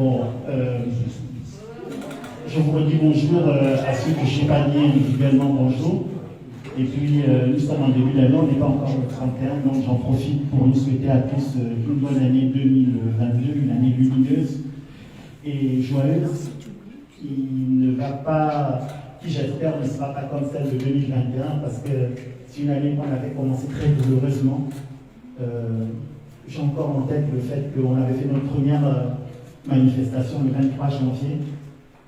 Bon, je vous redis bonjour à ceux que je n'ai pas dit individuellement bonjour. Et puis, nous sommes en début d'année, on n'est pas encore le 31, donc j'en profite pour nous souhaiter à tous une bonne année 2022, une année lumineuse et joyeuse, qui ne va pas, qui j'espère ne sera pas comme celle de 2021, parce que c'est une année qu'on avait commencé très douloureusement. J'ai encore en tête le fait qu'on avait fait notre première manifestation le 23 janvier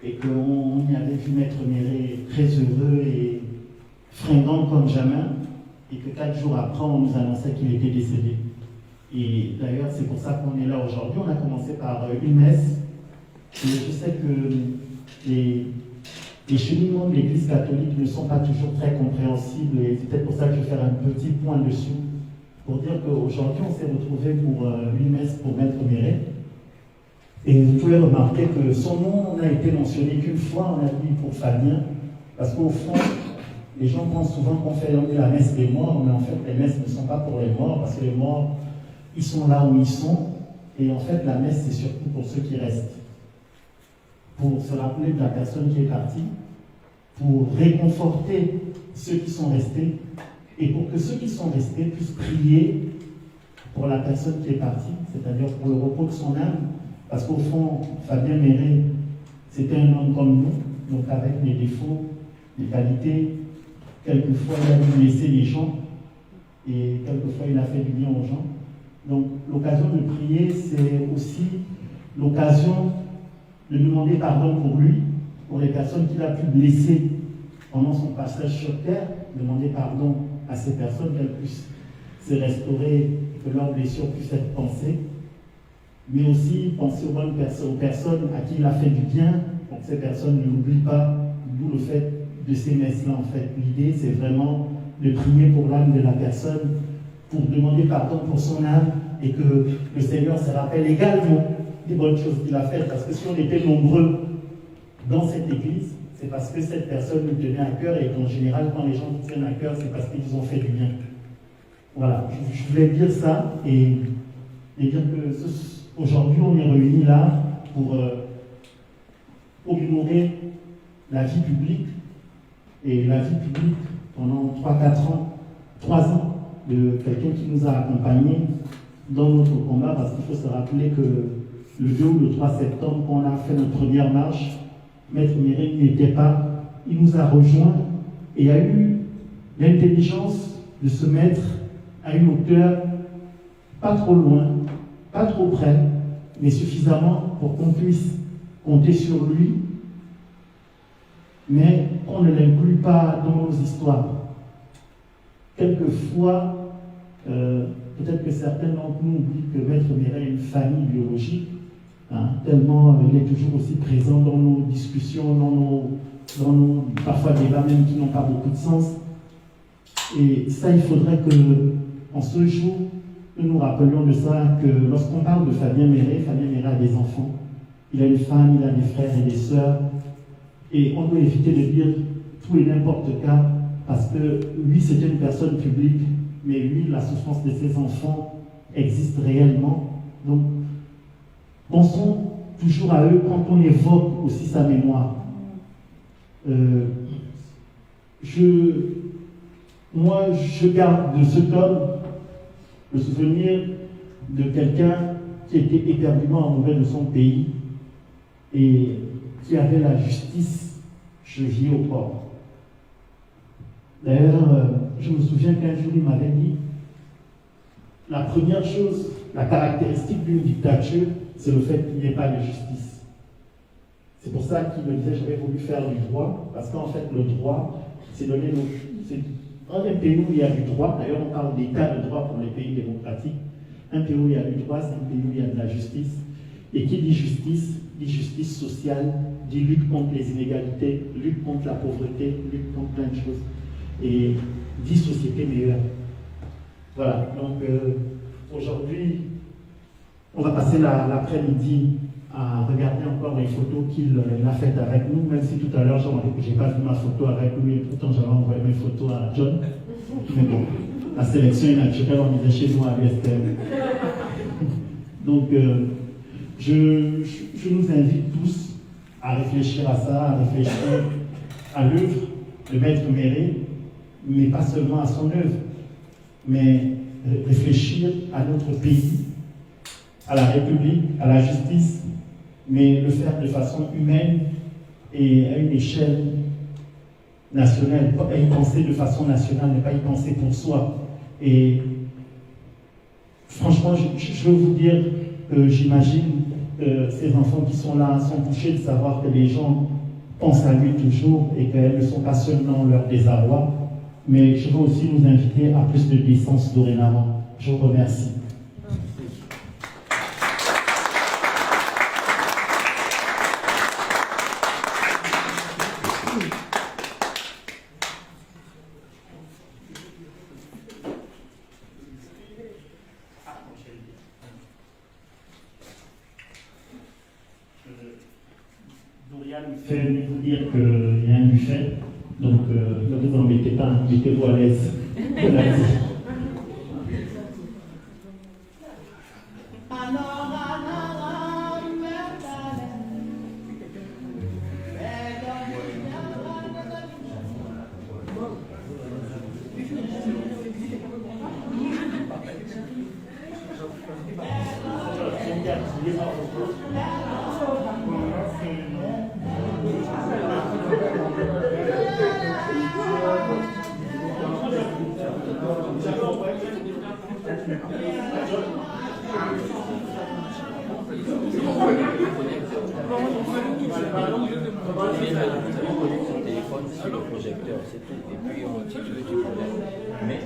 et qu'on y avait vu Maître Méré très heureux et fringant comme jamais, et que 4 jours après, on nous annonçait qu'il était décédé. Et d'ailleurs, c'est pour ça qu'on est là aujourd'hui. On a commencé par une messe. Et je sais que les cheminements de l'Église catholique ne sont pas toujours très compréhensibles, et c'est peut-être pour ça que je vais faire un petit point dessus, pour dire qu'aujourd'hui, on s'est retrouvé pour une messe pour Maître Méré. Et vous pouvez remarquer que son nom n'a été mentionné qu'une fois, on a dit pour Fabien, parce qu'au fond, les gens pensent souvent qu'on fait la messe des morts, mais en fait, les messes ne sont pas pour les morts, parce que les morts, ils sont là où ils sont, et en fait, la messe, c'est surtout pour ceux qui restent. Pour se rappeler de la personne qui est partie, pour réconforter ceux qui sont restés, et pour que ceux qui sont restés puissent prier pour la personne qui est partie, c'est-à-dire pour le repos de son âme, parce qu'au fond, Fabien Méré, c'était un homme comme nous, donc avec des défauts, des qualités. Quelquefois, il a dû blesser les gens, et quelquefois, il a fait du bien aux gens. Donc, l'occasion de prier, c'est aussi l'occasion de demander pardon pour lui, pour les personnes qu'il a pu blesser pendant son passage sur terre, demander pardon à ces personnes, qu'elles puissent se restaurer, que leurs blessures puissent être pensées, mais aussi penser aux bonnes personnes, aux personnes à qui il a fait du bien, pour que ces personnes ne l'oublient pas, d'où le fait de ces messes-là, en fait. L'idée, c'est vraiment de prier pour l'âme de la personne, pour demander pardon pour son âme, et que le Seigneur se rappelle également des bonnes choses qu'il a faites. Parce que si on était nombreux dans cette église, c'est parce que cette personne nous tenait à cœur, et qu'en général, quand les gens nous tiennent à cœur, c'est parce qu'ils ont fait du bien. Voilà, je voulais dire ça, et dire que aujourd'hui, on est réunis là pour commémorer la vie publique. Et la vie publique, pendant 3 ans, de quelqu'un qui nous a accompagnés dans notre combat, parce qu'il faut se rappeler que le 2 ou le 3 septembre, quand on a fait notre première marche, Maître Méré n'y était pas, il nous a rejoints, et il y a eu l'intelligence de se mettre à une hauteur pas trop loin, pas trop près, mais suffisamment pour qu'on puisse compter sur lui, mais on ne l'inclut pas dans nos histoires. Quelquefois, peut-être que certains d'entre nous oublient que Maître Méré a une famille biologique, tellement il est toujours aussi présent dans nos discussions, dans nos parfois débats même qui n'ont pas beaucoup de sens. Et ça, il faudrait que, en ce jour, nous nous rappelions de ça, que lorsqu'on parle de Fabien Méré a des enfants, il a une femme, il a des frères et des sœurs. Et on doit éviter de dire tout et n'importe quoi, parce que lui, c'était une personne publique, mais lui, la souffrance de ses enfants existe réellement. Donc, pensons toujours à eux quand on évoque aussi sa mémoire. Moi, je garde de cet homme le souvenir de quelqu'un qui était éperdument amoureux de son pays et qui avait la justice chevillée au corps. D'ailleurs, je me souviens qu'un jour, il m'avait dit, la première chose, la caractéristique d'une dictature, c'est le fait qu'il n'y ait pas de justice. C'est pour ça qu'il me disait, j'avais voulu faire du droit, parce qu'en fait, le droit, c'est donner dans un pays où il y a du droit, d'ailleurs on parle d'état de droit pour les pays démocratiques, un pays où il y a du droit, c'est un pays où il y a de la justice. Et qui dit justice sociale, dit lutte contre les inégalités, lutte contre la pauvreté, lutte contre plein de choses. Et dit société meilleure. Voilà, donc aujourd'hui, on va passer l'après-midi à regarder encore les photos qu'il a faites avec nous, même si tout à l'heure, je n'ai pas vu ma photo avec lui, et pourtant j'avais envoyé mes photos à John. Mais bon, la sélection est naturelle, on disait chez nous à l'USTM. Donc, Je nous invite tous à réfléchir à ça, à réfléchir à l'œuvre de Maître Méré, mais pas seulement à son œuvre, mais réfléchir à notre pays, à la République, à la justice, mais le faire de façon humaine et à une échelle nationale, pas y penser de façon nationale, ne pas y penser pour soi. Et franchement, je veux vous dire que j'imagine que ces enfants qui sont là sont touchés de savoir que les gens pensent à lui toujours et qu'elles ne sont pas seulement leur désarroi, mais je veux aussi nous inviter à plus de décence dorénavant. Je vous remercie. Dorian fait vous dire qu'il y a un buffet, donc ne vous embêtez pas, mettez-vous à l'aise. Sur le projecteur, c'est tout. Et puis on titule du problème. Mais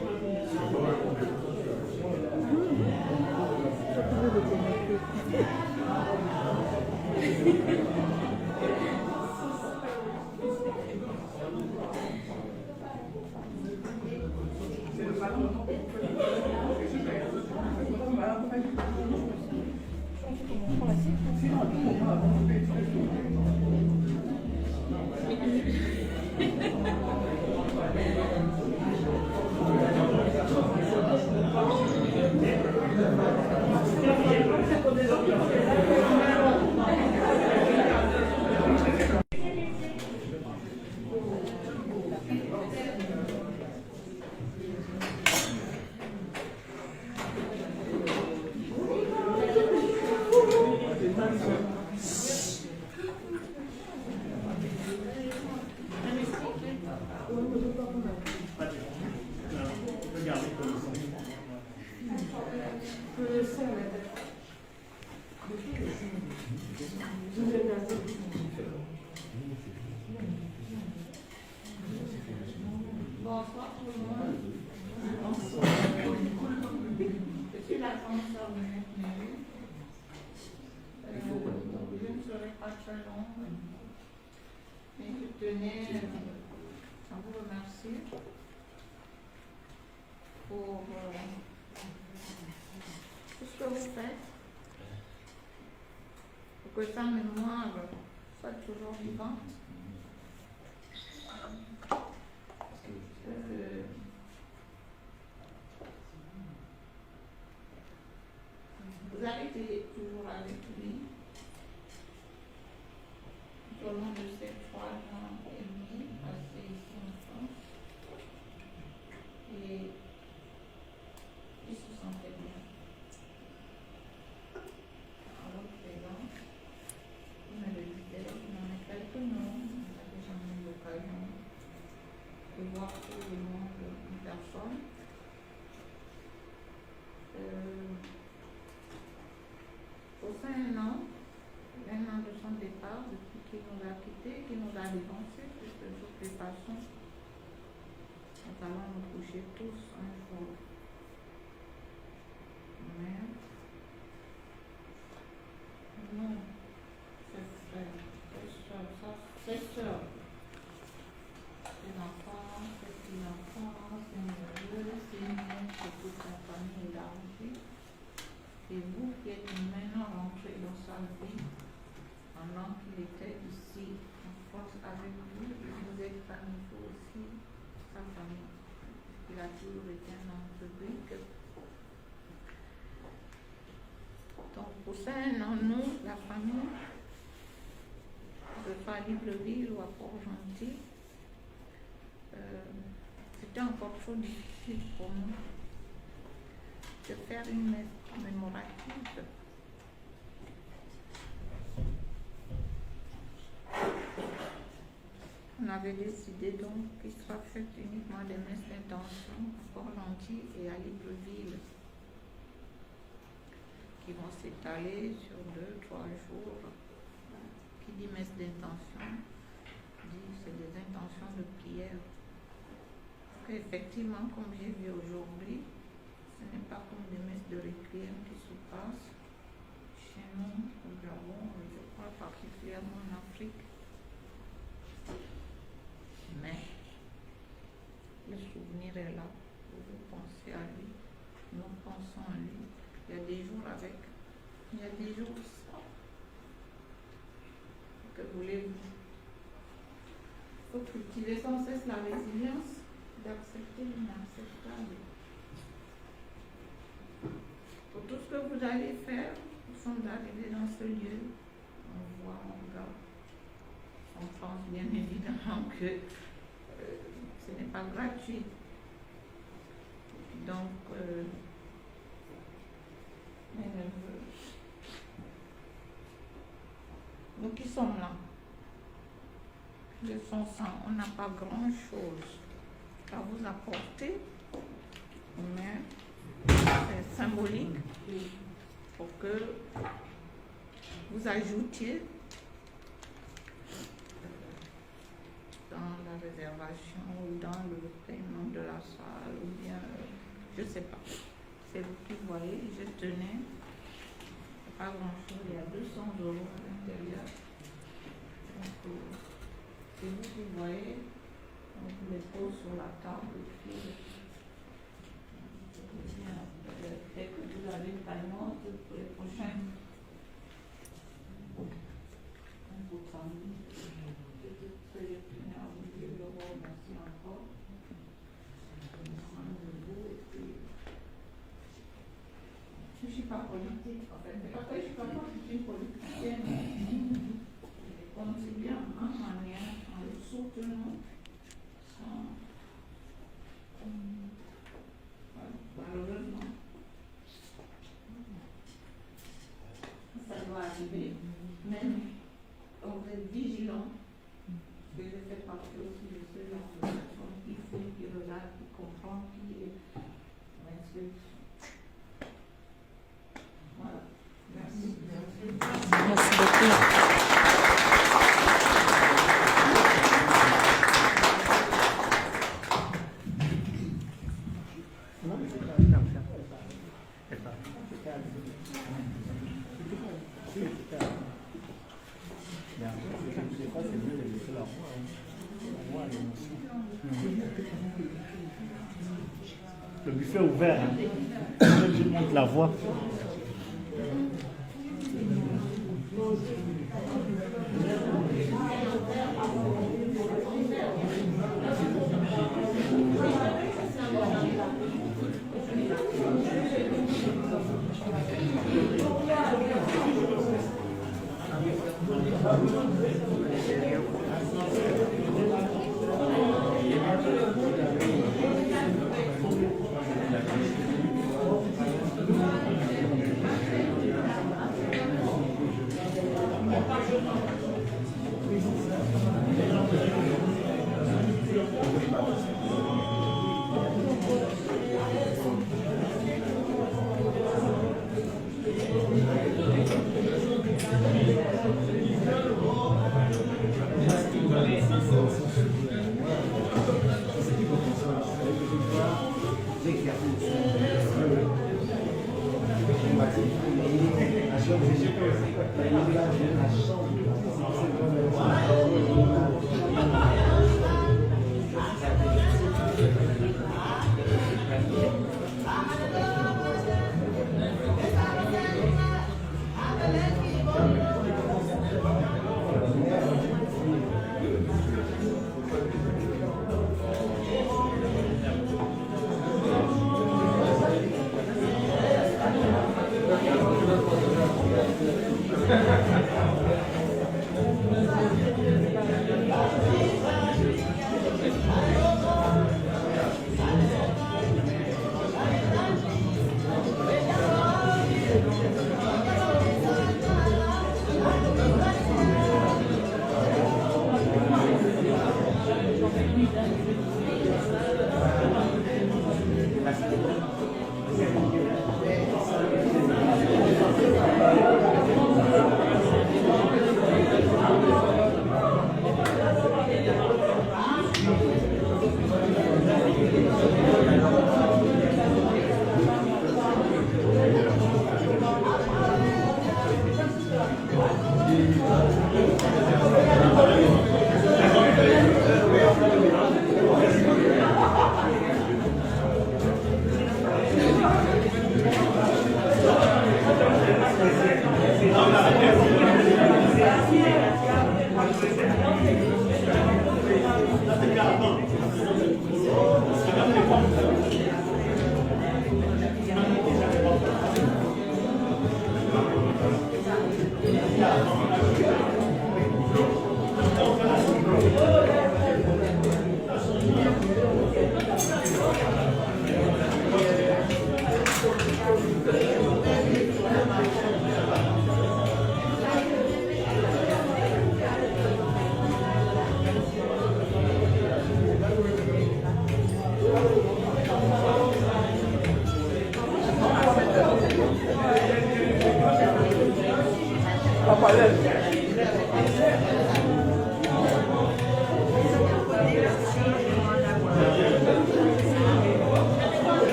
Bonsoir tout le monde. Je suis la grande-sœur de Maître Méré. Je ne serai pas très longue, mais je tenais à vous remercier pour tout ce que vous faites, pour que sa mémoire soit toujours vivante. Vous avez été toujours avec lui tout au long de ces 3 ans et demi passés ici en France. Et il se sentait bien. Alors, présent, il me le disait, il en est quelques noms, on n'avait jamais eu l'occasion de voir tout le monde en personne. Au sein un an de son départ, depuis qu'il nous a quittés, qu'il nous a divorcés, puisque de toutes les façons, nous allons nous coucher tous un jour. Mais non, c'est sœur, les enfants, ses petits-enfants, ses neveux, ses nièces, c'est toute la famille élargie. Et vous qui êtes maintenant rentrés dans sa vie, pendant qu'il était ici en France avec vous, vous êtes parmi vous aussi sa famille. Il a toujours été un homme public. Donc pour ça, nous, la famille, que ce soit à Libreville ou à Port-Gentil, c'était encore trop difficile pour nous de faire une messe commémorative. On avait décidé donc qu'il sera fait uniquement des messes d'intention à Port-Gentil et à Libreville, qui vont s'étaler sur 2-3 jours. Qui dit messe d'intention, dit c'est des intentions de prière. Effectivement, comme j'ai vu aujourd'hui, ce n'est pas comme des messes de requiem qui se passent chez nous, au Gabon, je crois particulièrement en Afrique. Mais le souvenir est là, vous pensez à lui, nous pensons à lui. Il y a des jours avec, il y a des jours sans. Que voulez-vous? Il faut cultiver sans cesse la résilience d'accepter l'inacceptable. Pour tout ce que vous allez faire, vous sont d'arriver dans ce lieu, on voit, on regarde. On pense bien évidemment que ce n'est pas gratuit. Donc, nous qui sommes là, de son sang, on n'a pas grand-chose à vous apporter, mais c'est symbolique pour que vous ajoutiez dans la réservation ou dans le paiement de la salle ou bien, je ne sais pas. C'est vous qui voyez, je tenais, pas grand-chose, il y a 200 € à l'intérieur. Donc, c'est vous qui voyez, on vous les pose sur la table et puis, dès que vous avez le paiement pour les prochaines, on vous transmet. Je vous remercie encore. Je ne suis pas politique, en fait. C'est pas que je ne suis pas une politicienne. Je pense bien en manière, en le soutenant, malheureusement. Ça doit arriver. Même on va être vigilant. Je fais partie aussi de ce genre de personnes qui font, qui regardent, qui comprennent, qui m'insultent. Voilà. Merci. Merci beaucoup. Le buffet ouvert, hein. Je monte la voix.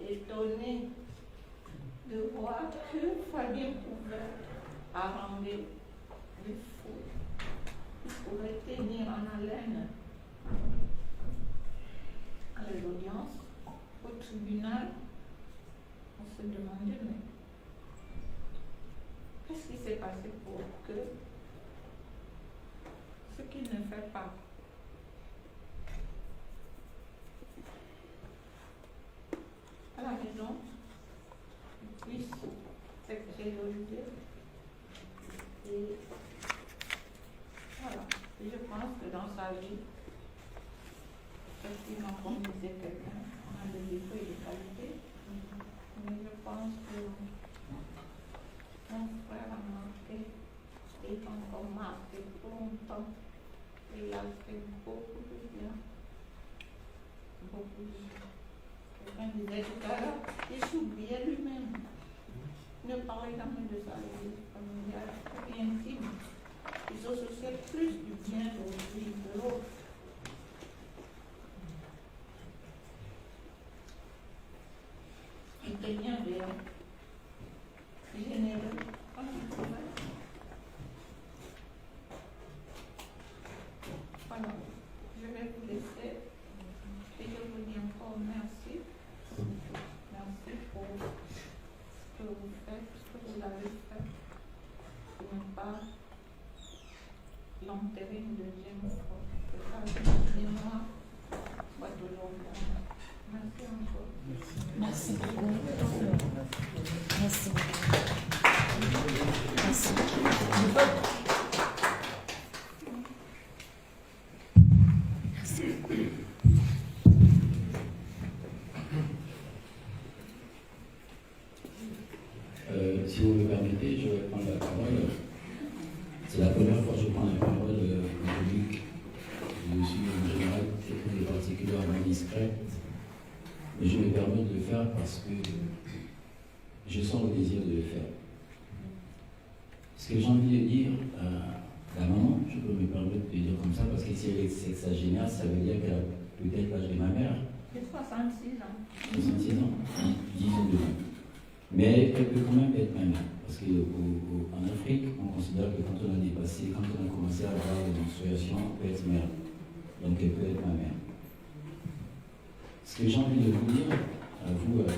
Étonné de voir que Fabien pouvait arranger les fous. Il pouvait tenir en haleine à l'audience, au tribunal. On se demandait, mais qu'est-ce qui s'est passé pour que ce qu'il ne fait pas à la maison puisse s'extérioriser. Et voilà. Et je pense que dans sa vie, effectivement, comme disait quelqu'un, on a des défauts et des qualités. Mais je pense que mon frère a marqué, et encore marqué pour longtemps. Et il a fait beaucoup de bien. Beaucoup de bien. Quelqu'un disait tout à l'heure, il s'oubliait lui-même. Il ne parlait jamais de sa vie familiale, très intime. Il se souciait plus du bien de lui, de l'autre. Il était bienveillant, généreux, quand il pouvait. Voilà, je vais vous laisser et je vous dis encore merci. Merci pour ce que vous faites, ce que vous avez fait. Pour ne pas l'enterrer une deuxième fois. Que sa mémoire soit toujours bonne. Merci encore. Merci beaucoup. Merci beaucoup. Merci. Si vous me permettez, je vais prendre la parole. C'est la première fois que je prends la parole en public. Je suis en général très particulièrement discret. Mais je me permets de le faire parce que je sens le désir de le faire. Ce que j'ai envie de dire à la maman, je peux me permettre de le dire comme ça, parce que si elle est sexagénaire, ça veut dire qu'elle a peut-être l'âge de ma mère. J'ai 66 ans. 66 ans, 10 ans de moins. Mais elle peut quand même être ma mère. Parce qu'en Afrique, on considère que quand on a dépassé, quand on a commencé à avoir des menstruations, on peut être mère. Donc elle peut être ma mère. Ce que j'ai envie de vous dire, à vous, à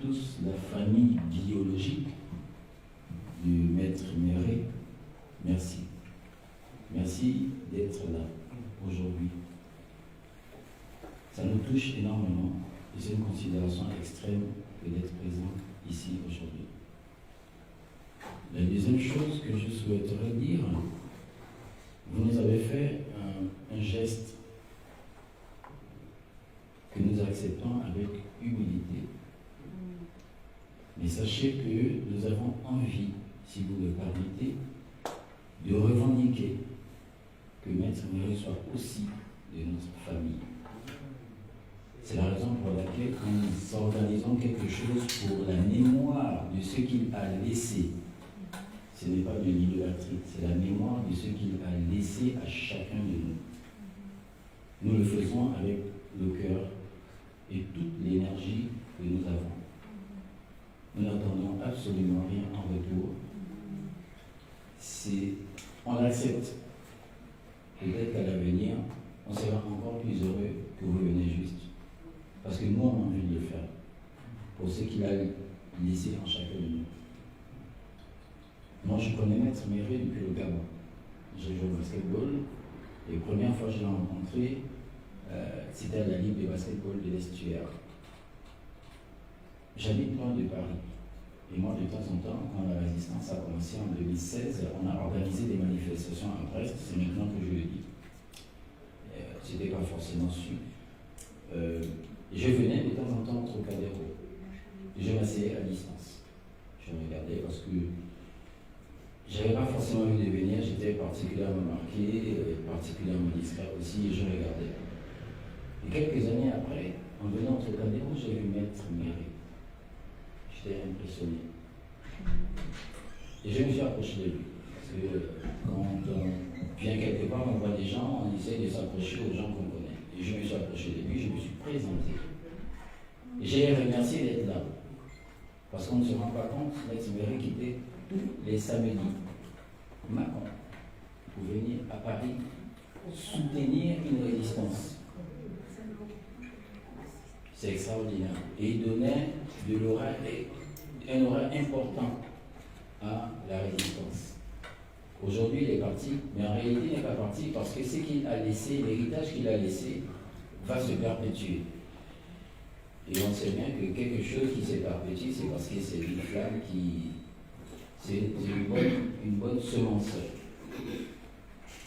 tous, la famille biologique du maître Méré, merci. Merci d'être là aujourd'hui. Ça nous touche énormément et c'est une considération extrême que d'être présent ici aujourd'hui. La deuxième chose que je souhaiterais dire, vous nous avez fait Mais sachez que nous avons envie, si vous le permettez, de revendiquer que Maître Méry soit aussi de notre famille. C'est la raison pour laquelle nous organisons quelque chose pour la mémoire de ce qu'il a laissé. Ce n'est pas de l'idolâtrie, c'est la mémoire de ce qu'il a laissé à chacun de nous. Nous le faisons avec le cœur et toute l'énergie que nous avons. Nous n'attendons absolument rien en retour. On accepte. Peut-être qu'à l'avenir, on sera encore plus heureux que vous venez juste. Parce que nous, on a envie de le faire. Pour ce qu'il a laissé en chacun de nous. Moi, je connais Maître Méry depuis le Gabon. J'ai joué au basketball. Et la première fois que je l'ai rencontré, c'était à la Ligue de basketball de l'Estuaire. J'habite loin de Paris. Et moi, de temps en temps, quand la résistance a commencé en 2016, on a organisé des manifestations à Brest. C'est maintenant que je le dis. C'était pas forcément su. Je venais de temps en temps au Trocadéro. Je m'asseyais à distance. Je regardais parce que j'avais pas forcément envie de venir. J'étais particulièrement marqué, particulièrement discret aussi, et je regardais. Et quelques années après, en venant au Trocadéro, j'ai vu Maître Méry. J'étais impressionné. Et je me suis approché de lui. Parce que quand on vient quelque part, on voit des gens, on essaie de s'approcher aux gens qu'on connaît. Et je me suis approché de lui, je me suis présenté. Et j'ai remercié d'être là. Parce qu'on ne se rend pas compte, Maître Méry quittait tous les samedis Macron pour venir à Paris soutenir une résistance. C'est extraordinaire. Et il donnait un aura important à la résistance. Aujourd'hui, il est parti, mais en réalité, il n'est pas parti parce que ce qu'il a laissé, l'héritage qu'il a laissé, va se perpétuer. Et on sait bien que quelque chose qui s'est perpétué, c'est parce que c'est une flamme qui. C'est une bonne semence.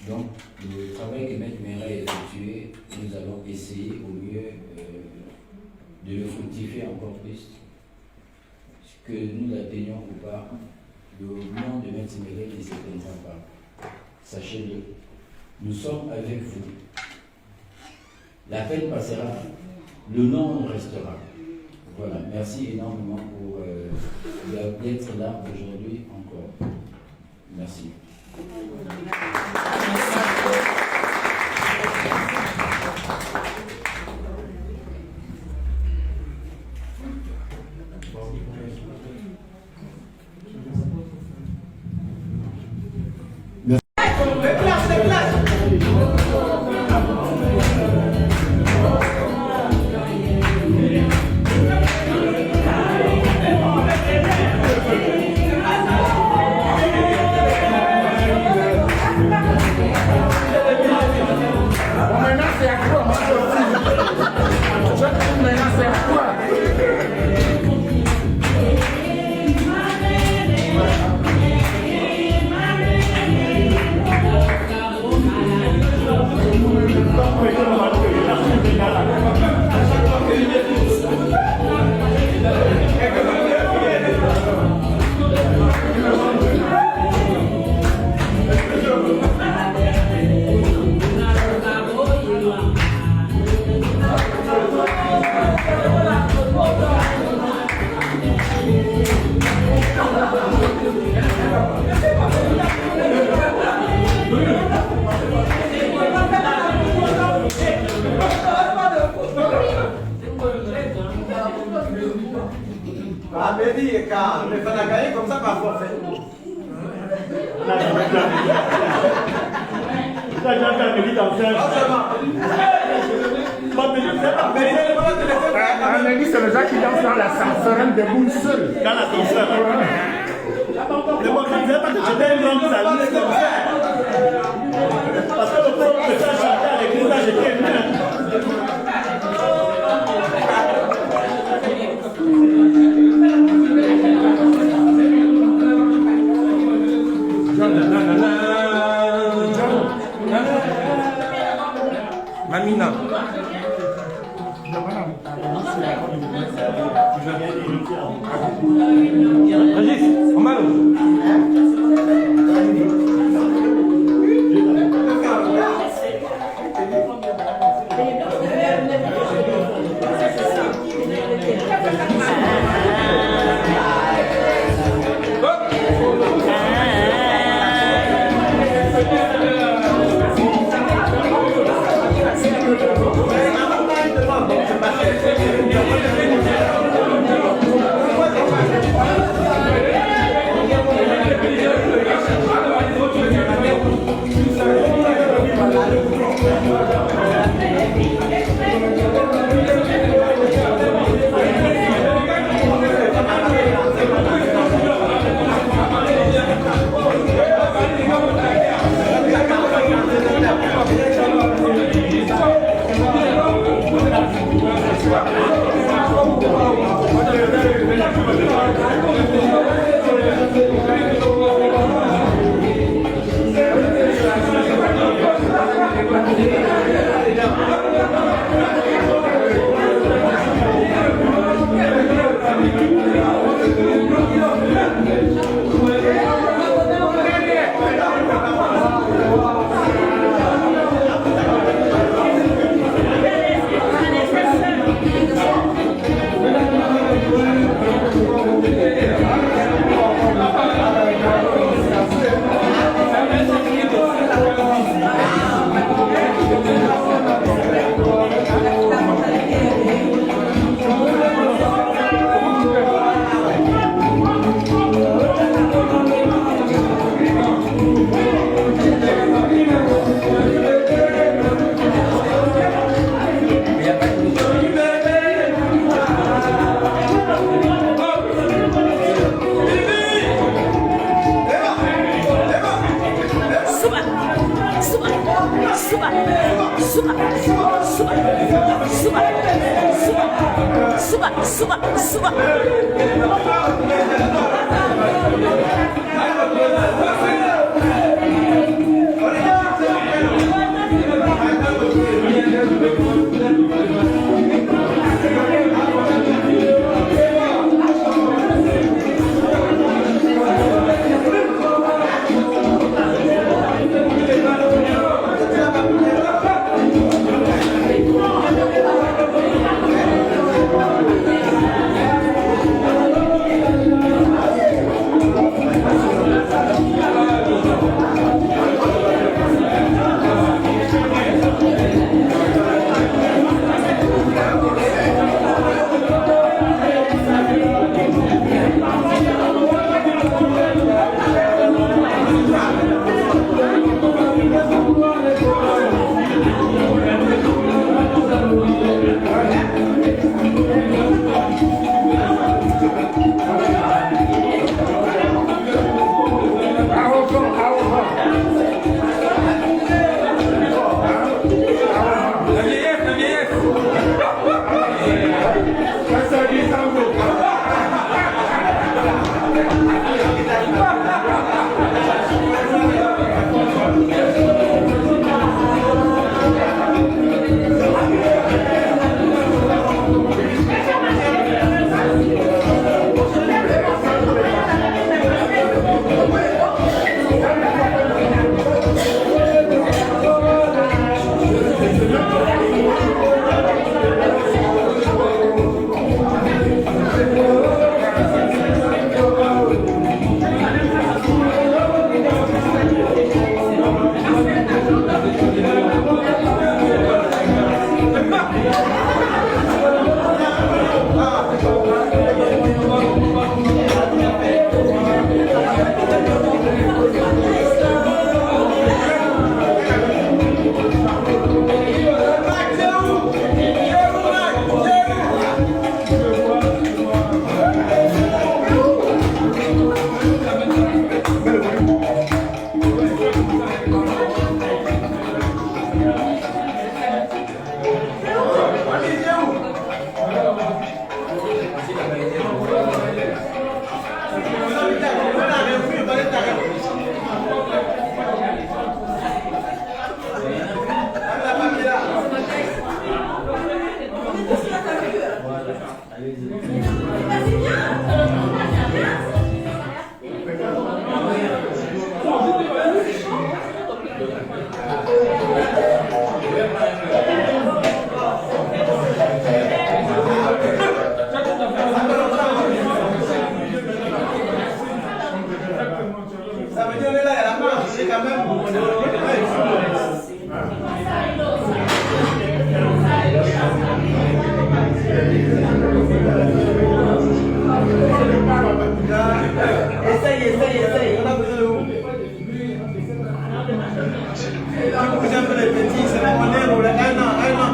Donc, le travail que Maître Méry a effectué, nous allons essayer au mieux de le fructifier encore plus. Que nous l'atteignions ou pas, le nom de Maître Méry ne s'éteindra pas. Sachez-le, nous sommes avec vous. La peine passera, le nom restera. Voilà, merci énormément pour d'être là aujourd'hui encore. Merci. C'est le gars qui danse dans l'ascenseur, debout seul. Dans l'ascenseur. Le bon, je ne disais pas que j'étais une longue saliste comme ça. Parce que le pauvre me fait chanter à l'église, là, j'étais une Mamina. Je viens d'Éric. Régis, en mal.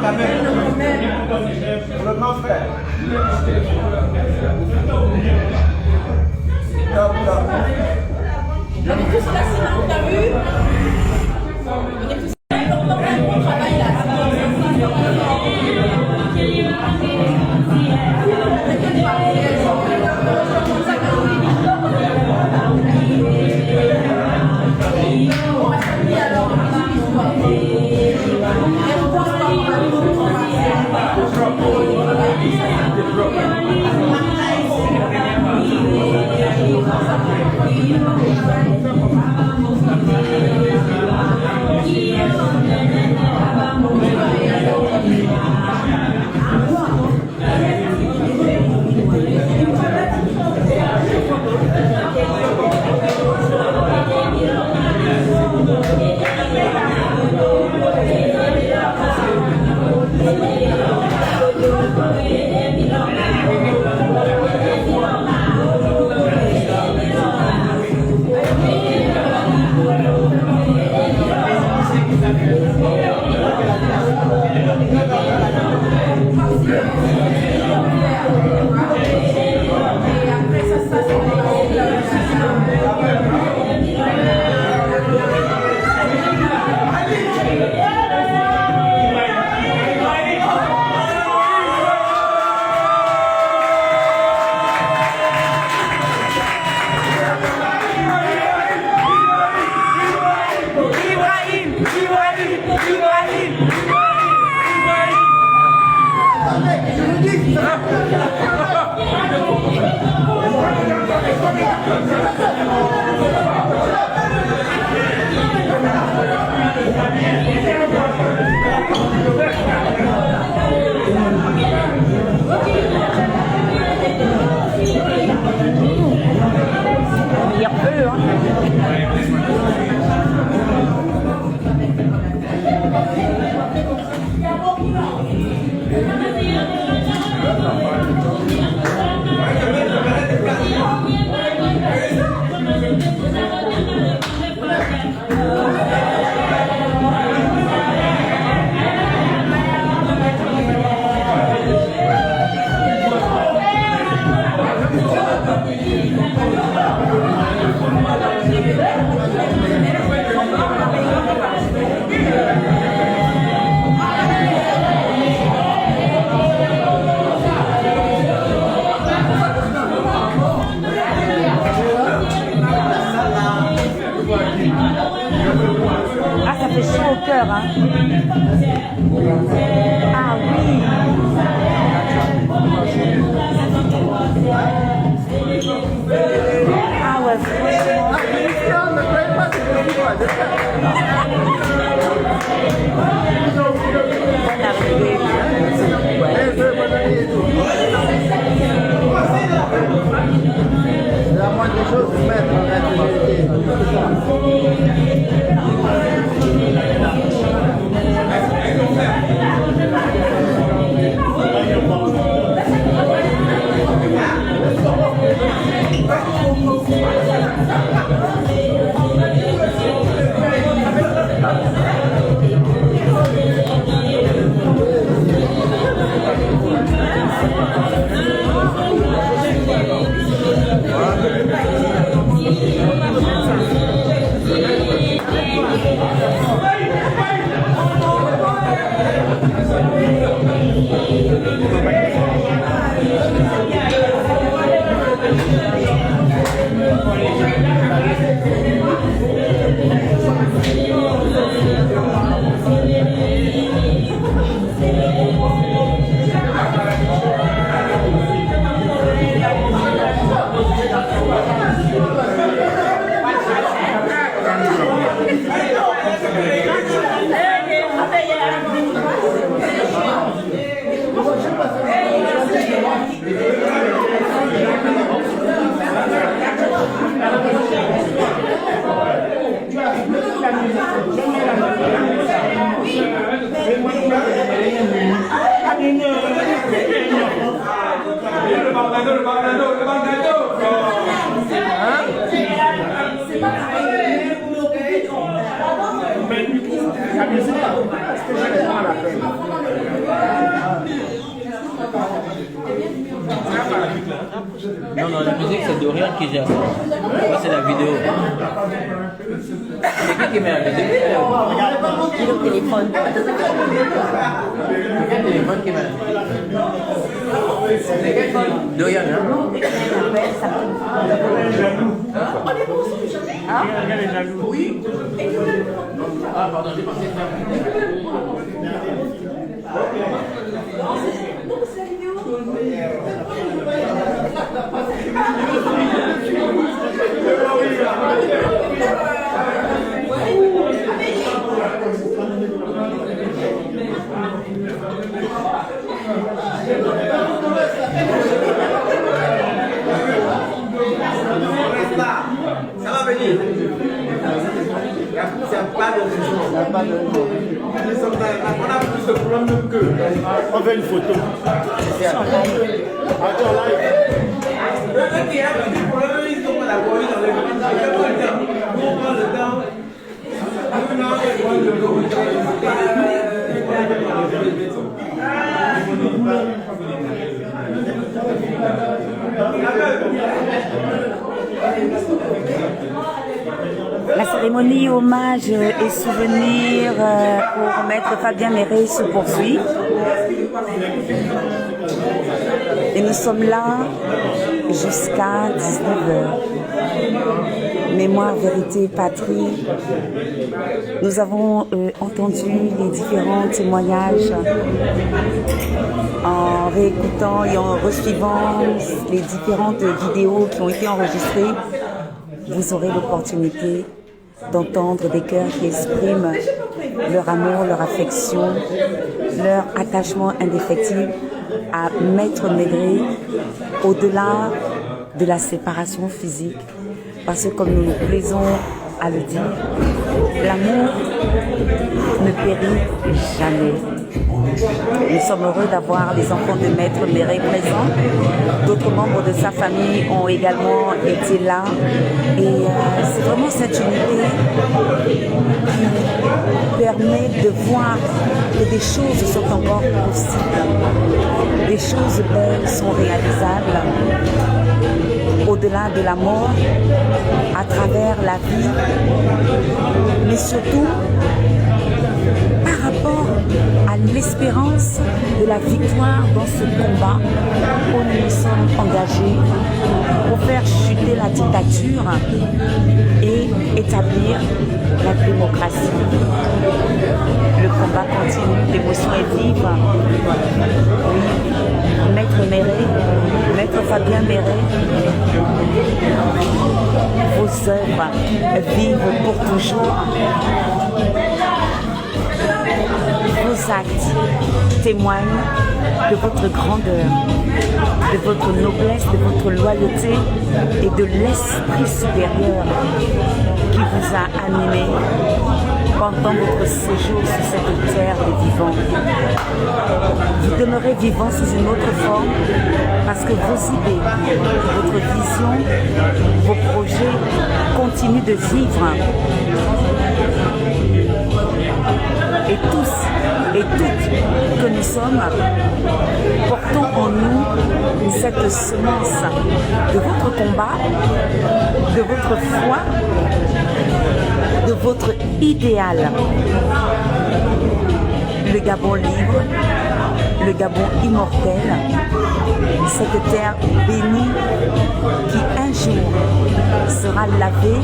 Le grand frère. On est tous là, sinon, t'as vu? On est tous là, on travaille là. La moindre chose, c'est mettre en activité. Le Non, non, la musique c'est Dorian qui gère ça. Moi c'est la vidéo. C'est qui met la vidéo? Le téléphone. Quel téléphone qui met la vidéo? Dorian, hein? Oui. Ah, pardon, j'ai pensé ça. Ça va venir. C'est pas de raison. On a plus de problème que. On veut une photo. Attends, live. Le qui a un petit problème, ils sont pas d'accord, ils enlèvent. On prend le temps. La cérémonie hommage et souvenir pour Maître Fabien Méré se poursuit. Et nous sommes là jusqu'à 19h. Mémoire, vérité, patrie. Nous avons entendu les différents témoignages en réécoutant et en resuivant les différentes vidéos qui ont été enregistrées. Vous aurez l'opportunité d'entendre des cœurs qui expriment leur amour, leur affection, leur attachement indéfectible à Maître Méré, au-delà de la séparation physique. Parce que comme nous nous plaisons à le dire, l'amour ne périt jamais. Nous sommes heureux d'avoir les enfants de Maître Méré présents. D'autres membres de sa famille ont également été là. Et c'est vraiment cette unité qui permet de voir que des choses sont encore possibles. Des choses belles sont réalisables. Au-delà de la mort, à travers la vie, mais surtout par rapport à l'espérance de la victoire dans ce combat où nous nous sommes engagés pour faire chuter la dictature et établir la démocratie. Le combat continue, l'émotion est vive. Oui, Maître Méré, Maître Fabien Méré, vos œuvres vivent pour toujours. Vos actes témoignent de votre grandeur, de votre noblesse, de votre loyauté et de l'esprit supérieur qui vous a animé pendant votre séjour sur cette terre des vivants. Vous demeurez vivant sous une autre forme parce que vos idées, votre vision, vos projets continuent de vivre. Et tous et toutes que nous sommes, portons en nous cette semence de votre combat, de votre foi, de votre idéal. Le Gabon libre, le Gabon immortel, cette terre bénie qui un jour sera lavée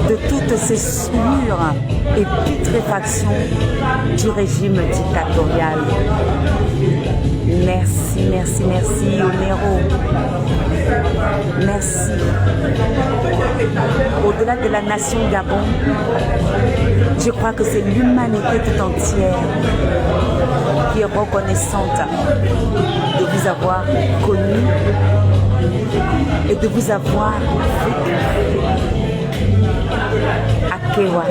de toutes ces souillures et putréfactions du régime dictatorial. Merci, merci, merci Onero. Merci. Au-delà de la nation Gabon, je crois que c'est l'humanité tout entière qui est reconnaissante de vous avoir connu et de vous avoir à Kewa.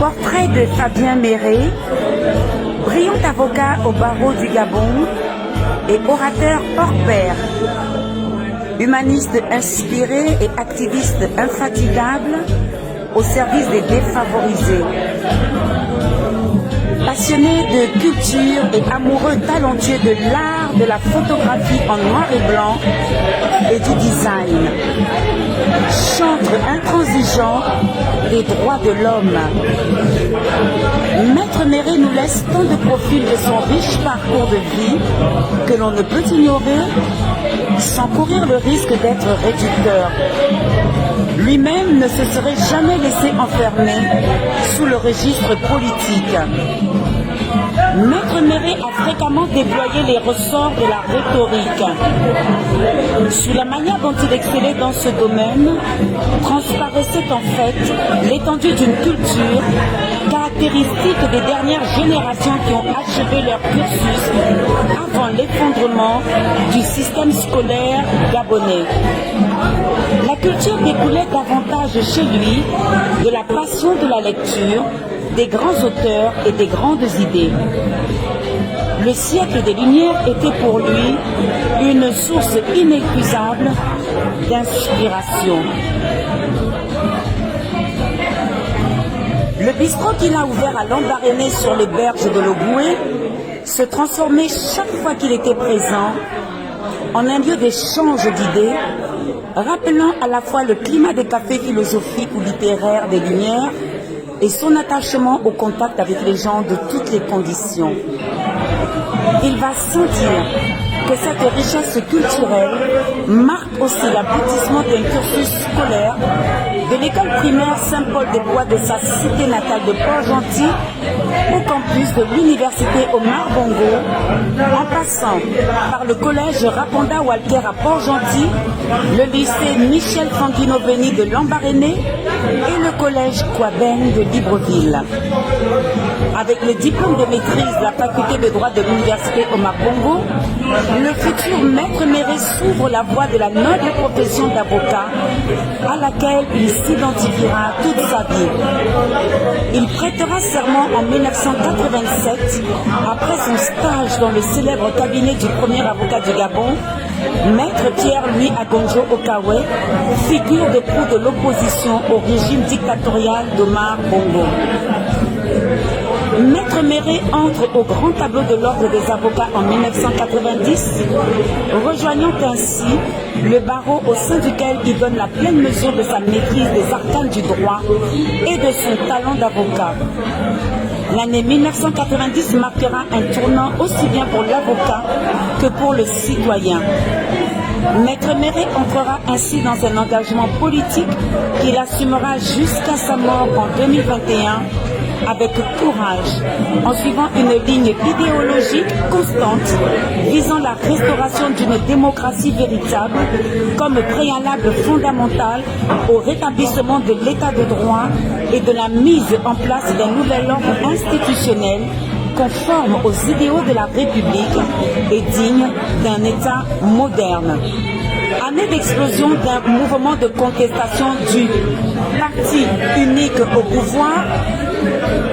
Portrait de Fabien Méré, brillant avocat au barreau du Gabon et orateur hors pair. Humaniste inspiré et activiste infatigable au service des défavorisés. Passionné de culture et amoureux talentueux de l'art de la photographie en noir et blanc et du design. Chantre intransigeant des droits de l'homme. Maître Méré nous laisse tant de profils de son riche parcours de vie que l'on ne peut ignorer sans courir le risque d'être réducteur. Lui-même ne se serait jamais laissé enfermer sous le registre politique. Maître Méré a fréquemment déployé les ressorts de la rhétorique. Sous la manière dont il excellait dans ce domaine, transparaissait en fait l'étendue d'une culture caractéristique des dernières générations qui ont achevé leur cursus avant l'effondrement du système scolaire gabonais. La culture découlait davantage chez lui de la passion de la lecture, des grands auteurs et des grandes idées. Le siècle des Lumières était pour lui une source inépuisable d'inspiration. Le bistrot qu'il a ouvert à Lambaréné sur les berges de l'Ogooué se transformait chaque fois qu'il était présent en un lieu d'échange d'idées, rappelant à la fois le climat des cafés philosophiques ou littéraires des Lumières et son attachement au contact avec les gens de toutes les conditions. Il va sans dire que cette richesse culturelle marque aussi l'aboutissement d'un cursus scolaire de l'école primaire Saint-Paul-des-Bois de sa cité natale de Port-Gentil au campus de l'université Omar Bongo, en passant par le collège Raponda Walker à Port-Gentil, le lycée Michel Fanguino-Beni de Lambaréné et le collège Kouaben de Libreville. Avec le diplôme de maîtrise de la faculté de droit de l'université Omar Bongo, le futur maître Méré s'ouvre la voie de la noble profession d'avocat à laquelle il s'identifiera toute sa vie. Il prêtera serment en 1987 après son stage dans le célèbre cabinet du premier avocat du Gabon, Maître Pierre-Louis Agonjo Okawe, figure de proue de l'opposition au régime dictatorial d'Omar Bongo. Maître Méré entre au grand tableau de l'ordre des avocats en 1990, rejoignant ainsi le barreau au sein duquel il donne la pleine mesure de sa maîtrise des arcanes du droit et de son talent d'avocat. L'année 1990 marquera un tournant aussi bien pour l'avocat que pour le citoyen. Maître Méré entrera ainsi dans un engagement politique qu'il assumera jusqu'à sa mort en 2021 avec courage, en suivant une ligne idéologique constante visant la restauration d'une démocratie véritable comme préalable fondamental au rétablissement de l'état de droit et de la mise en place d'un nouvel ordre institutionnel conforme aux idéaux de la République et digne d'un État moderne. Année d'explosion d'un mouvement de contestation du parti unique au pouvoir,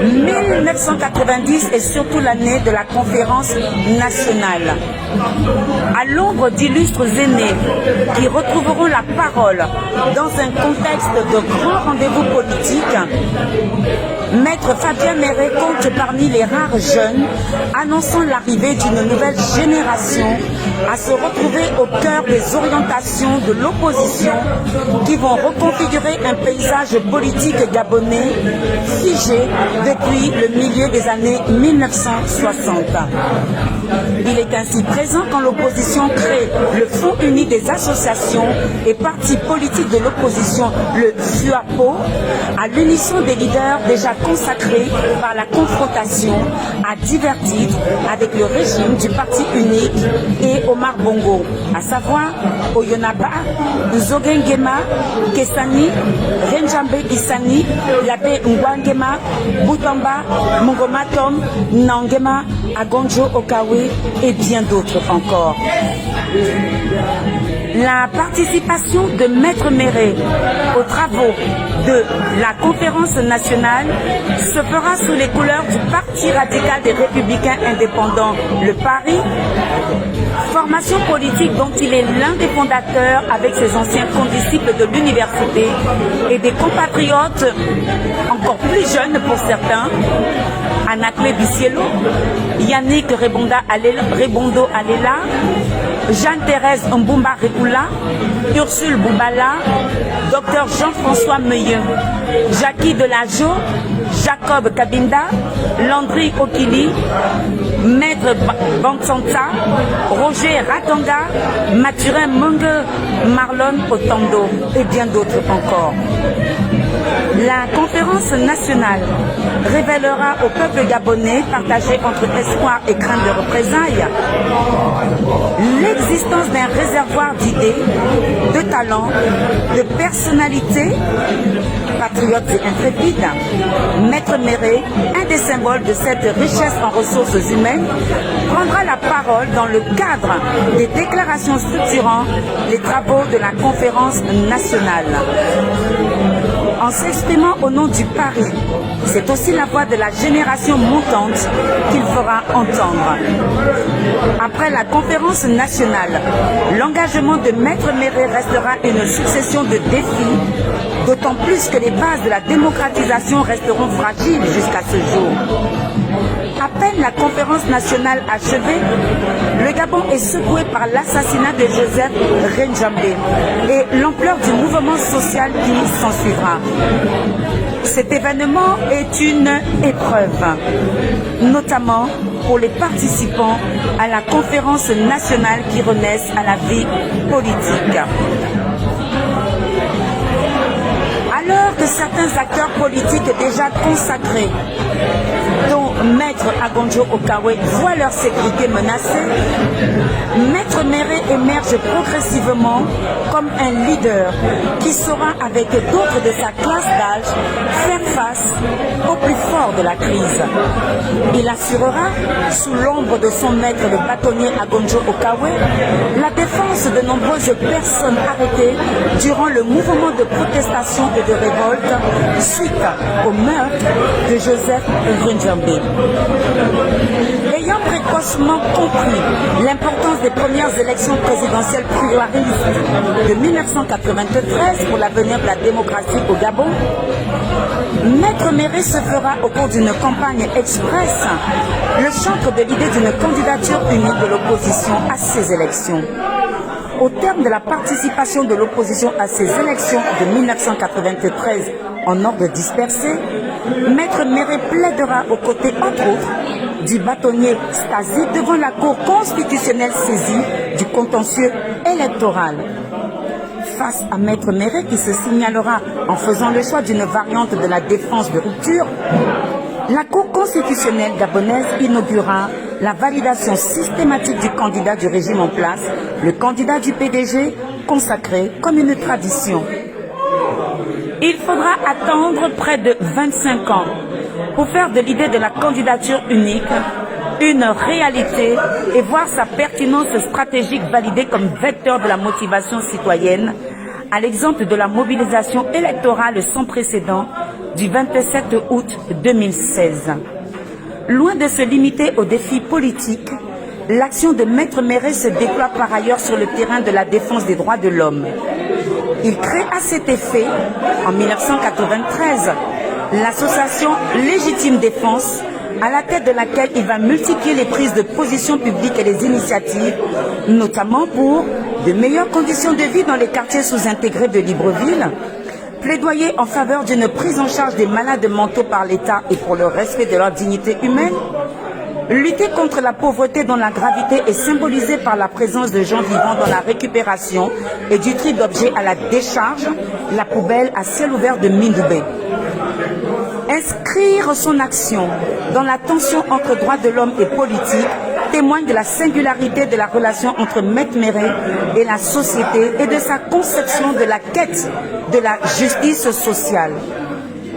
1990 est surtout l'année de la conférence nationale. À l'ombre d'illustres aînés qui retrouveront la parole dans un contexte de grands rendez-vous politiques, Maître Fabien Méré compte parmi les rares jeunes annonçant l'arrivée d'une nouvelle génération à se retrouver au cœur des orientations de l'opposition qui vont reconfigurer un paysage politique gabonais figé depuis le milieu des années 1960. Il est ainsi présent quand l'opposition crée le Fonds uni des associations et partis politiques de l'opposition, le FUAPO, à l'unisson des leaders déjà consacrés par la confrontation à divers titres avec le régime du parti unique et Omar Bongo, à savoir Oyonaba, Zogengema, Kesani, Renjambe Isani, Labé Ngwangema, Boutamba, Mongomatom, Nangema, Agonjo Okawe et bien d'autres encore. La participation de Maître Méré aux travaux de la conférence nationale se fera sous les couleurs du Parti radical des Républicains indépendants, le PARI, formation politique dont il est l'un des fondateurs avec ses anciens condisciples de l'université et des compatriotes encore plus jeunes pour certains, Anaclé Bicielo, Yannick Rebondo Alela, Jeanne-Thérèse Mbumba Rekula, Ursule Boubala, Dr Jean-François Meilleux, Jackie Delajo, Jacob Kabinda, Landry Okili, Maître Bansanta, Roger Ratanga, Mathurin Mungue, Marlon Otando et bien d'autres encore. La conférence nationale révélera au peuple gabonais, partagé entre espoir et crainte de représailles, l'existence d'un réservoir d'idées, de talents, de personnalités, patriotes et intrépides. Maître Méré, un des symboles de cette richesse en ressources humaines, prendra la parole dans le cadre des déclarations structurant les travaux de la conférence nationale. En s'exprimant au nom du Paris, c'est aussi la voix de la génération montante qu'il fera entendre. Après la conférence nationale, l'engagement de Maître Méré restera une succession de défis, d'autant plus que les bases de la démocratisation resteront fragiles jusqu'à ce jour. À peine la conférence nationale achevée, le Gabon est secoué par l'assassinat de Joseph Renjambe et l'ampleur du mouvement social qui s'ensuivra. Cet événement est une épreuve, notamment pour les participants à la conférence nationale qui renaissent à la vie politique. Alors que certains acteurs politiques déjà consacrés, dont Maître Agonjo Okawe, voient leur sécurité menacée, Maître Méré émerge progressivement comme un leader qui saura, avec d'autres de sa classe d'âge, faire face au plus fort de la crise. Il assurera, sous l'ombre de son maître le bâtonnier Agonjo Okawe, la défense de nombreuses personnes arrêtées durant le mouvement de protestation et de révolte suite au meurtre de Joseph Renjambe. Ayant précocement compris l'importance des premières élections présidentielles pluralistes de 1993 pour l'avenir de la démocratie au Gabon, Maître Méré se fera au cours d'une campagne express le chantre de l'idée d'une candidature unique de l'opposition à ces élections. Au terme de la participation de l'opposition à ces élections de 1993 en ordre dispersé, Maître Méré plaidera aux côtés, entre autres, du bâtonnier Stasi devant la Cour constitutionnelle saisie du contentieux électoral. Face à Maître Méré qui se signalera en faisant le choix d'une variante de la défense de rupture, la Cour constitutionnelle gabonaise inaugurera la validation systématique du candidat du régime en place, le candidat du PDG, consacré comme une tradition. Il faudra attendre près de 25 ans pour faire de l'idée de la candidature unique une réalité et voir sa pertinence stratégique validée comme vecteur de la motivation citoyenne, à l'exemple de la mobilisation électorale sans précédent du 27 août 2016. Loin de se limiter aux défis politiques, l'action de Maître Méré se déploie par ailleurs sur le terrain de la défense des droits de l'homme. Il crée à cet effet, en 1993, l'association Légitime Défense, à la tête de laquelle il va multiplier les prises de position publiques et les initiatives, notamment pour de meilleures conditions de vie dans les quartiers sous-intégrés de Libreville, plaidoyer en faveur d'une prise en charge des malades mentaux par l'État et pour le respect de leur dignité humaine, lutter contre la pauvreté dont la gravité est symbolisée par la présence de gens vivant dans la récupération et du tri d'objets à la décharge, la poubelle à ciel ouvert de Mindoubé. Inscrire son action dans la tension entre droits de l'homme et politique, témoigne de la singularité de la relation entre Maître Méré et la société et de sa conception de la quête de la justice sociale.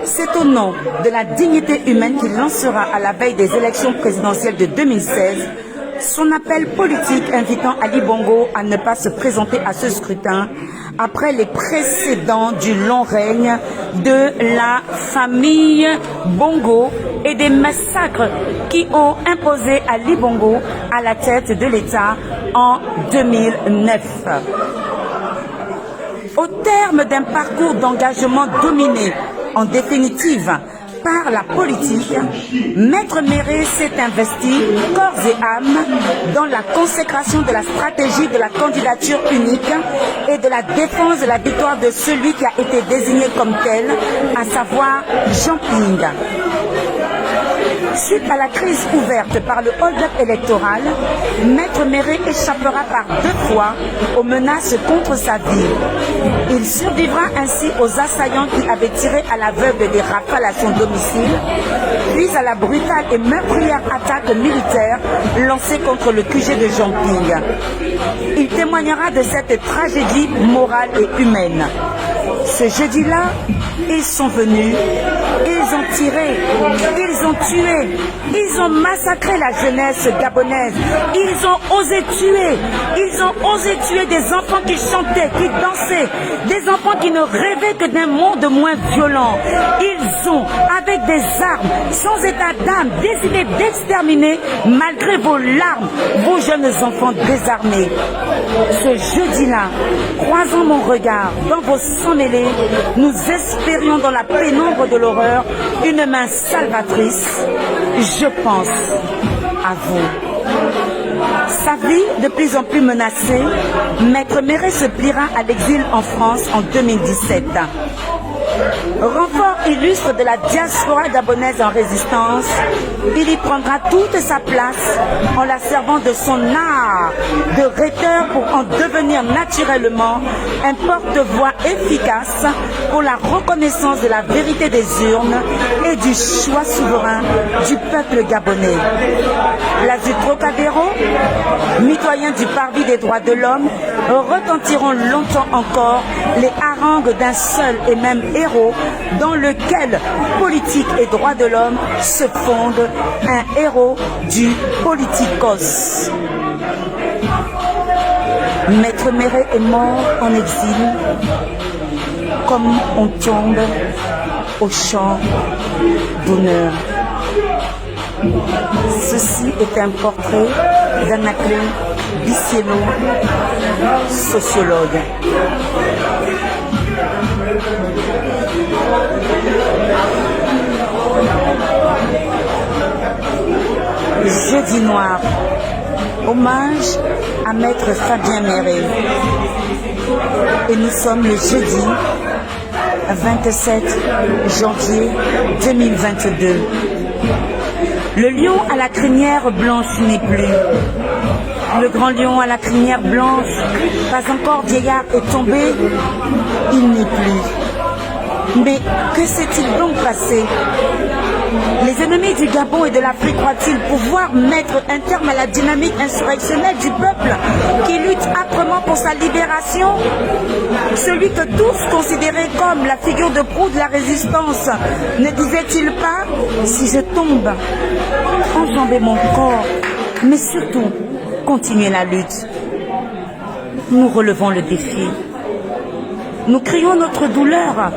C'est au nom de la dignité humaine qu'il lancera à la veille des élections présidentielles de 2016 son appel politique invitant Ali Bongo à ne pas se présenter à ce scrutin après les précédents du long règne de la famille Bongo et des massacres qui ont imposé Ali Bongo à la tête de l'État en 2009. Au terme d'un parcours d'engagement dominé en définitive par la politique, Maître Méré s'est investi corps et âme dans la consécration de la stratégie de la candidature unique et de la défense de la victoire de celui qui a été désigné comme tel, à savoir Jean Ping. Suite à la crise ouverte par le hold-up électoral, Maître Méré échappera par 2 fois aux menaces contre sa vie. Il survivra ainsi aux assaillants qui avaient tiré à l'aveugle des rafales à son domicile, puis à la brutale et meurtrière attaque militaire lancée contre le QG de Jean Ping. Il témoignera de cette tragédie morale et humaine. Ce jeudi-là, ils sont venus, ils ont tiré, ils ont tué, ils ont massacré la jeunesse gabonaise, ils ont osé tuer des enfants qui chantaient, qui dansaient, des enfants qui ne rêvaient que d'un monde moins violent. Ils ont, avec des armes, sans état d'âme, décidé d'exterminer, malgré vos larmes, vos jeunes enfants désarmés. Ce jeudi-là, croisant mon regard dans vos sangs mêlés, nous espérions dans la pénombre de l'horreur une main salvatrice. Je pense à vous. Sa vie de plus en plus menacée, Maître Méré se pliera à l'exil en France en 2017. Renfort illustre de la diaspora gabonaise en résistance, il y prendra toute sa place en la servant de son art de rhéteur pour en devenir naturellement un porte-voix efficace pour la reconnaissance de la vérité des urnes et du choix souverain du peuple gabonais. L'Azur Trocadéro, mitoyen du parvis des droits de l'homme, retentiront longtemps encore les harangues d'un seul et même héros dans lequel politique et droits de l'homme se fondent, un héros du politikos. Maître Méré est mort en exil, comme on tombe au champ d'honneur. Ceci est un portrait d'Anaclé Bicielo, sociologue. Jeudi noir, hommage à Maître Fabien Méré. Et nous sommes le jeudi 27 janvier 2022. Le lion à la crinière blanche n'est plus. Le grand lion à la crinière blanche, pas encore vieillard, est tombé, il n'est plus. Mais que s'est-il donc passé? Les ennemis du Gabon et de l'Afrique croient-ils pouvoir mettre un terme à la dynamique insurrectionnelle du peuple qui lutte âprement pour sa libération? Celui que tous considéraient comme la figure de proue de la résistance, ne disait-il pas: si je tombe, enjambez mon corps, mais surtout, continuez la lutte. Nous relevons le défi. Nous crions notre douleur,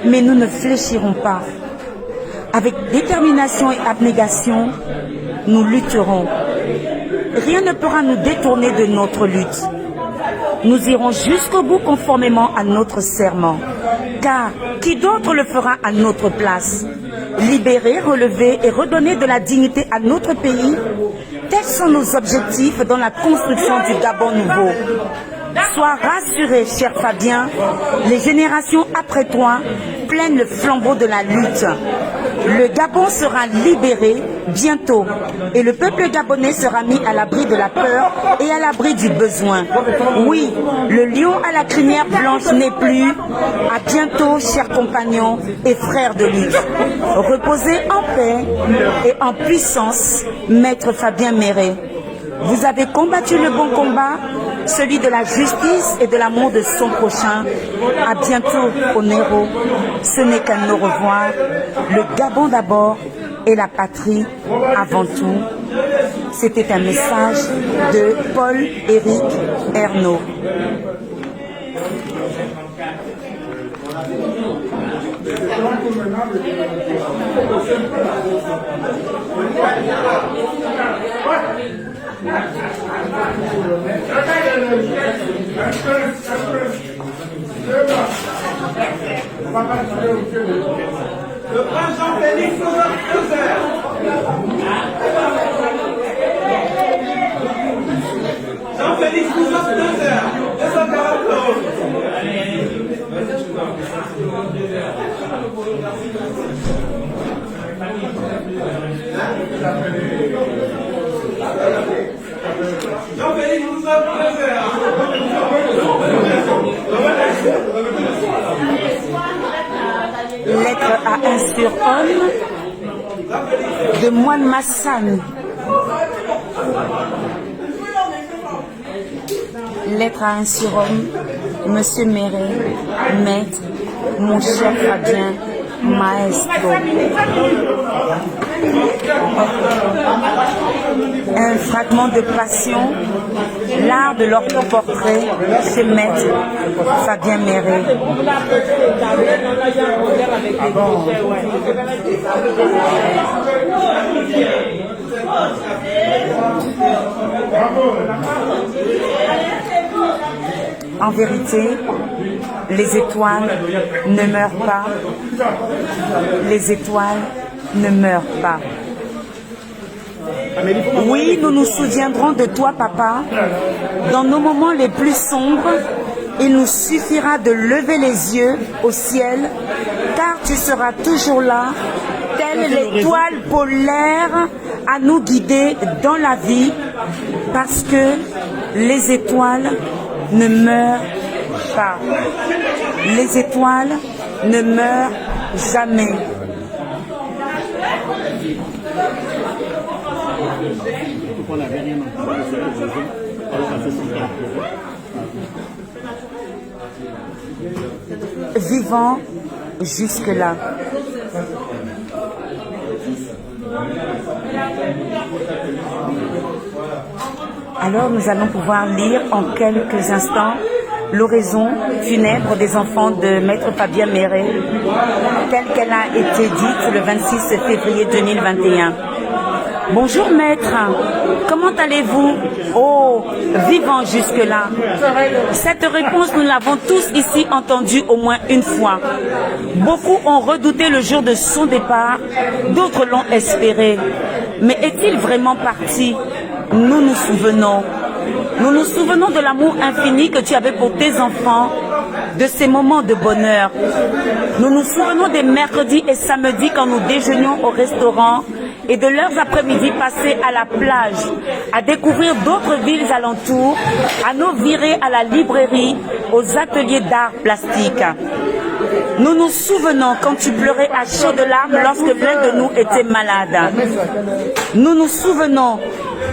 mais nous ne fléchirons pas. Avec détermination et abnégation, nous lutterons. Rien ne pourra nous détourner de notre lutte. Nous irons jusqu'au bout conformément à notre serment. Car qui d'autre le fera à notre place? Libérer, relever et redonner de la dignité à notre pays, tels sont nos objectifs dans la construction du Gabon nouveau. Sois rassuré, cher Fabien, les générations après toi prennent le flambeau de la lutte. Le Gabon sera libéré bientôt, et le peuple gabonais sera mis à l'abri de la peur et à l'abri du besoin. Oui, le lion à la crinière blanche n'est plus. À bientôt, chers compagnons et frères de lutte. Reposez en paix et en puissance, Maître Fabien Méré. Vous avez combattu le bon combat, celui de la justice et de l'amour de son prochain. À bientôt, Onero. Ce n'est qu'un au revoir. Le Gabon d'abord et la patrie avant tout. C'était un message de Paul-Éric Ernaud. Le prince Jean-Félix nous offre 2 heures. Jean-Félix nous offre 2 heures. 240 euros. Jean-Félix nous offre 2 heures. Lettre à un surhomme de Moine Massan. Lettre à un surhomme, Monsieur Méré, maître, mon cher Fabien, maestro. Un fragment de passion, l'art de l'orthoportrait chez maître Fabien Méré. En vérité, les étoiles ne meurent pas. Les étoiles ne meurent pas. Oui, nous nous souviendrons de toi, papa. Dans nos moments les plus sombres, il nous suffira de lever les yeux au ciel, car tu seras toujours là, telle l'étoile polaire, à nous guider dans la vie, parce que les étoiles ne meurent pas. Les étoiles ne meurent jamais. Vivant jusque-là. Alors nous allons pouvoir lire en quelques instants l'oraison funèbre des enfants de Maître Fabien Méré, telle qu'elle a été dite le 26 février 2021. Bonjour maître, comment allez-vous? Oh, vivant jusque-là. Cette réponse, nous l'avons tous ici entendue au moins une fois. Beaucoup ont redouté le jour de son départ, d'autres l'ont espéré. Mais est-il vraiment parti? Nous nous souvenons. Nous nous souvenons de l'amour infini que tu avais pour tes enfants, de ces moments de bonheur. Nous nous souvenons des mercredis et samedis quand nous déjeunions au restaurant et de leurs après-midi passés à la plage, à découvrir d'autres villes alentours, à nos virées à la librairie, aux ateliers d'art plastique. Nous nous souvenons quand tu pleurais à chaudes larmes lorsque l'un de nous était malade. Nous nous souvenons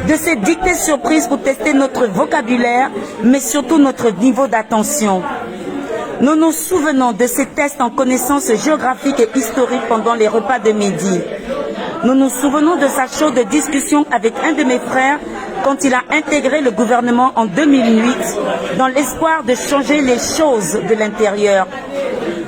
de ces dictées surprises pour tester notre vocabulaire, mais surtout notre niveau d'attention. Nous nous souvenons de ces tests en connaissances géographiques et historiques pendant les repas de midi. Nous nous souvenons de sa chaude discussion avec un de mes frères quand il a intégré le gouvernement en 2008 dans l'espoir de changer les choses de l'intérieur.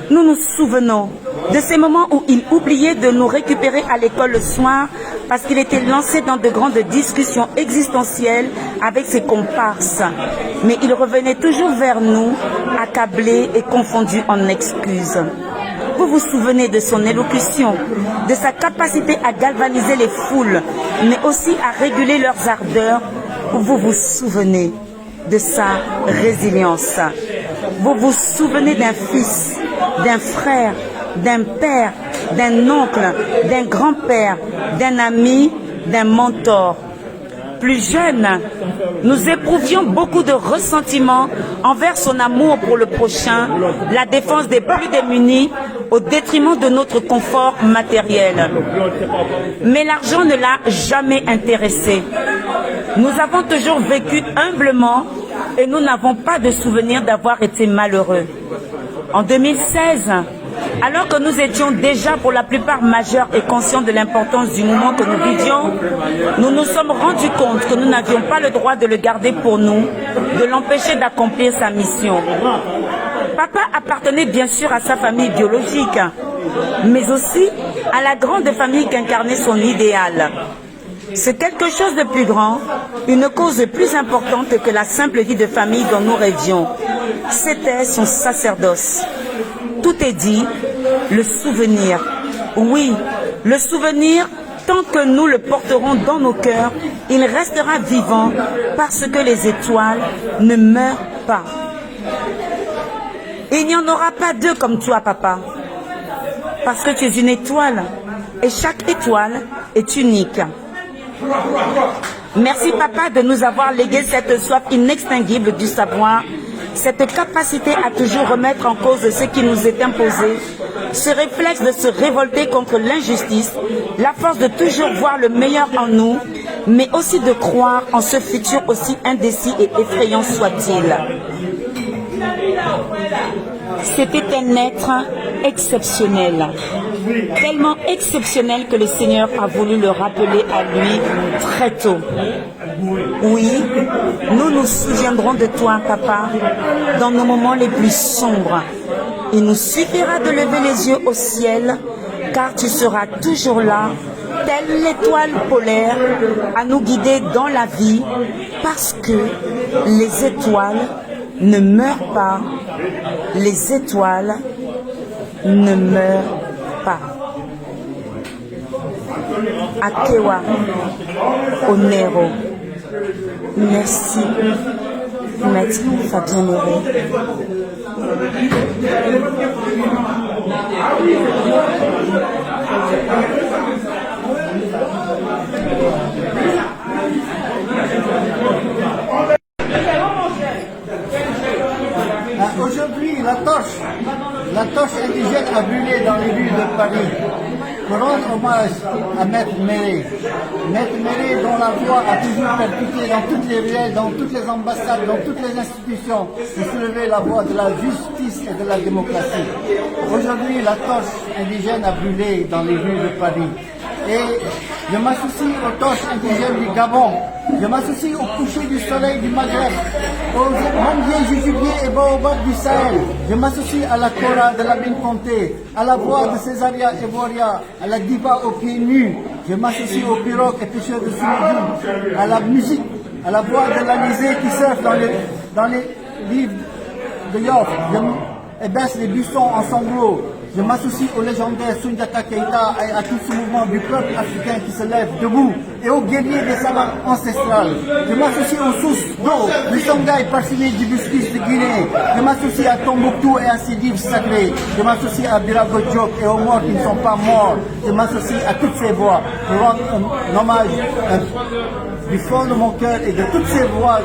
Nous nous souvenons de ces moments où il oubliait de nous récupérer à l'école le soir parce qu'il était lancé dans de grandes discussions existentielles avec ses comparses. Mais il revenait toujours vers nous, accablé et confondu en excuses. Vous vous souvenez de son élocution, de sa capacité à galvaniser les foules, mais aussi à réguler leurs ardeurs. Vous vous souvenez de sa résilience. Vous vous souvenez d'un fils, d'un frère, d'un père d'un oncle, d'un grand-père, d'un ami, d'un mentor. Plus jeune, nous éprouvions beaucoup de ressentiment envers son amour pour le prochain, la défense des plus démunis au détriment de notre confort matériel. Mais l'argent ne l'a jamais intéressé. Nous avons toujours vécu humblement et nous n'avons pas de souvenir d'avoir été malheureux. En 2016, alors que nous étions déjà pour la plupart majeurs et conscients de l'importance du moment que nous vivions, nous nous sommes rendus compte que nous n'avions pas le droit de le garder pour nous, de l'empêcher d'accomplir sa mission. Papa appartenait bien sûr à sa famille biologique, mais aussi à la grande famille qu'incarnait son idéal. C'est quelque chose de plus grand, une cause plus importante que la simple vie de famille dont nous rêvions. C'était son sacerdoce. Tout est dit, le souvenir. Oui, le souvenir, tant que nous le porterons dans nos cœurs, il restera vivant parce que les étoiles ne meurent pas. Il n'y en aura pas deux comme toi, papa, parce que tu es une étoile et chaque étoile est unique. Merci, papa, de nous avoir légué cette soif inextinguible du savoir, cette capacité à toujours remettre en cause ce qui nous est imposé, ce réflexe de se révolter contre l'injustice, la force de toujours voir le meilleur en nous, mais aussi de croire en ce futur aussi indécis et effrayant soit-il. C'était un être exceptionnel, tellement exceptionnel que le Seigneur a voulu le rappeler à lui très tôt. Oui, nous nous souviendrons de toi, papa, dans nos moments les plus sombres. Il nous suffira de lever les yeux au ciel, car tu seras toujours là, telle l'étoile polaire, à nous guider dans la vie, parce que les étoiles ne meurent pas. Les étoiles ne meurent pas. Akewa Onero. Merci, Maître Fabien Méré. Aujourd'hui, la torche indigène a brûlé dans les rues de Paris pour rendre hommage à Maître Méré. Maître Méré, dont la voix a toujours percuté dans toutes les ruelles, dans toutes les ambassades, dans toutes les institutions, de soulever la voix de la justice et de la démocratie. Aujourd'hui, la torche indigène a brûlé dans les rues de Paris. Et je m'associe aux torches indigènes du Gabon. Je m'associe au coucher du soleil du Maghreb, aux manguiers, jujubiers et baobabs du Sahel. Je m'associe à la Kora de la Comté, à la voix de Césaria et Boria, à la diva aux pieds nus. Je m'associe aux pirogues et pêcheurs de Soumoudou, à la musique, à la voix de l'Alizé qui surfe dans les livres de Yoff. Je baisse les buissons en sanglots. Je m'associe au légendaire Soundiata Keïta et à tout ce mouvement du peuple africain qui se lève debout et aux guerriers des savanes ancestrales. Je m'associe aux sources d'eau, du Songhai parsemé d'hibiscus de Guinée. Je m'associe à Tombouctou et à ses livres sacrés. Je m'associe à Birago Diop et aux morts qui ne sont pas morts. Je m'associe à toutes ces voix pour rendre un hommage du fond de mon cœur et de toutes ces voix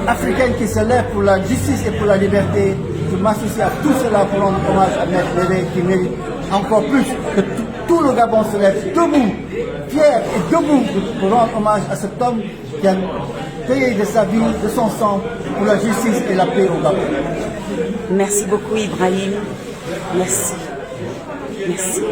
africaines qui se lèvent pour la justice et pour la liberté. Je m'associe à tout cela pour rendre hommage à Maître Méré qui mérite encore plus que tout le Gabon se lève debout, fier et debout pour rendre hommage à cet homme qui a payé de sa vie, de son sang pour la justice et la paix au Gabon. Merci beaucoup, Ibrahim. Merci. Merci.